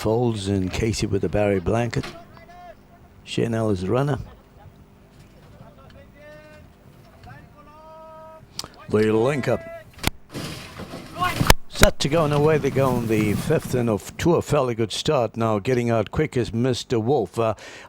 Folds and Casey with the Barry blanket. Chanel is the runner. The link up. Set to go, and away they go on the fifth and to a fairly good start now. Getting out quick is Mr. Wolf.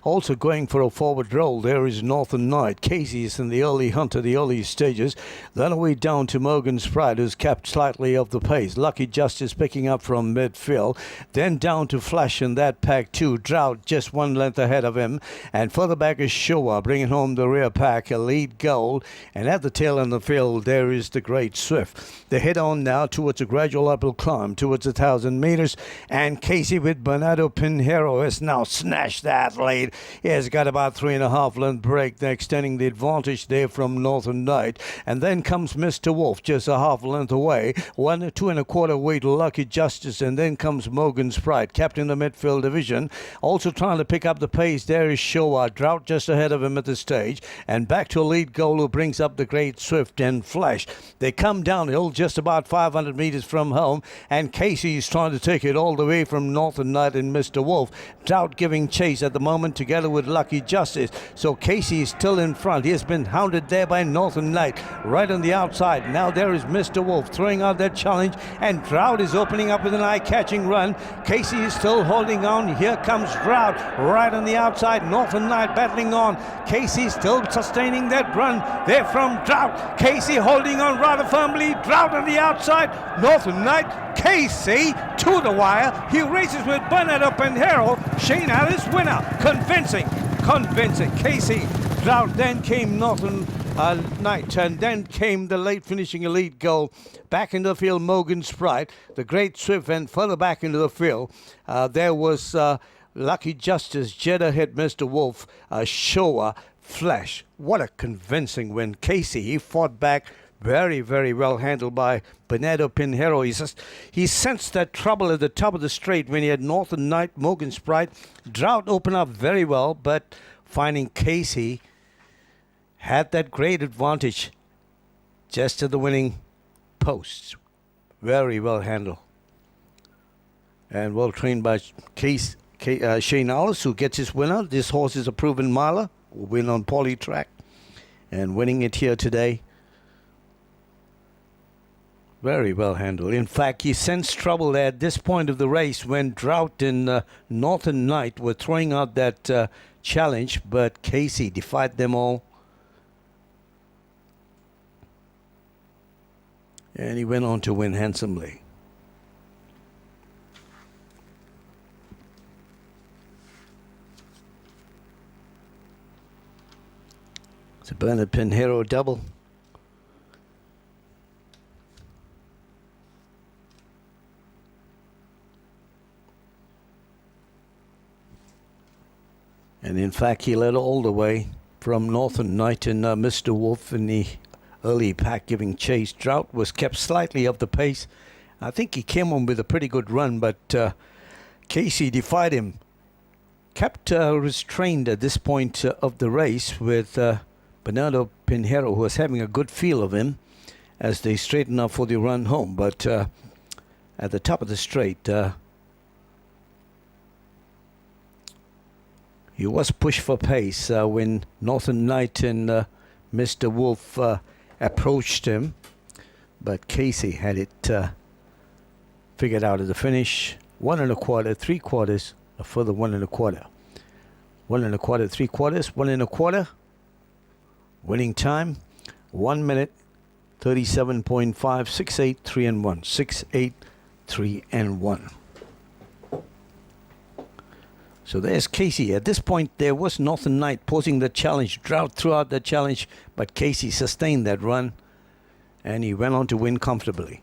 Also going for a forward roll. There is Northern Knight. Casey is in the early hunt of the early stages. Then away down to Morgan's Pride, who's kept slightly off the pace. Lucky Justice picking up from midfield. Then down to Flash in that pack too. Drought just one length ahead of him. And further back is Showa bringing home the rear pack. A lead gold. And at the tail end of the field, there is the Great Swift. They head on now towards a gradual uphill climb towards 1,000 meters, and Casey with Bernardo Pinheiro has now snatched that lead. He has got about 3.5 length break. They're extending the advantage there from Northern Knight, and then comes Mr. Wolf just a half length away. 2.25 away to Lucky Justice, and then comes Morgan's Pride, captain the midfield division. Also trying to pick up the pace. There is Showa, Drought just ahead of him at the stage, and back to a lead goal who brings up the Great Swift and Flash. They come downhill just about 500 meters from home, and Casey is trying to take it all the way from Northern Knight and Mr. Wolf. Drought giving chase at the moment together with Lucky Justice. So Casey is still in front. He has been hounded there by Northern Knight right on the outside. Now there is Mr. Wolf throwing out that challenge, and Drought is opening up with an eye-catching run. Casey is still holding on. Here comes Drought right on the outside. Northern Knight battling on. Casey still sustaining that run there from Drought. Casey holding on rather firmly. Drought on the outside. Northern Knight, Casey to the wire. He races with Bernardo Pinheiro. Shane Ellis winner. Convincing. Casey, Drought, then came Northern Knight, and then came the late finishing elite goal. Back in the field, Morgan's Pride, the Great Swift, and further back into the field, there was Lucky Justice, Jeddah hit Mr. Wolf, Showa, Flash. What a convincing win. Casey, he fought back. Very, very well handled by Bernardo Pinheiro. He sensed that trouble at the top of the straight when he had Northern Knight, Morgan's Pride. Drought opened up very well, but finding Casey had that great advantage just to the winning posts. Very well handled. And well trained by Shane Ellis, who gets his winner. This horse is a proven miler. Will win on Poly track. And winning it here today. Very well handled. In fact, he sensed trouble at this point of the race when Drought and Northern Knight were throwing out that challenge, but Casey defied them all. And he went on to win handsomely. It's a Bernard Pinheiro double. And in fact, he led all the way from Northern Knight and Mr. Wolf in the early pack giving chase. Drought was kept slightly off the pace. I think he came on with a pretty good run, but Casey defied him. Kept restrained at this point of the race with Bernardo Pinheiro, who was having a good feel of him as they straighten up for the run home. But at the top of the straight, he was pushed for pace when Northern Knight and Mr. Wolf approached him. But Casey had it figured out at the finish. 1.25, 3/4, a further 1.25. 1.25, 3/4, 1.25. Winning time, 1 minute, 37.5, 6.8, 3 and 1. 6.8, 3 and 1. So there's Casey. At this point, there was Northern Knight posing the challenge. Drought threw out the challenge, but Casey sustained that run, and he went on to win comfortably.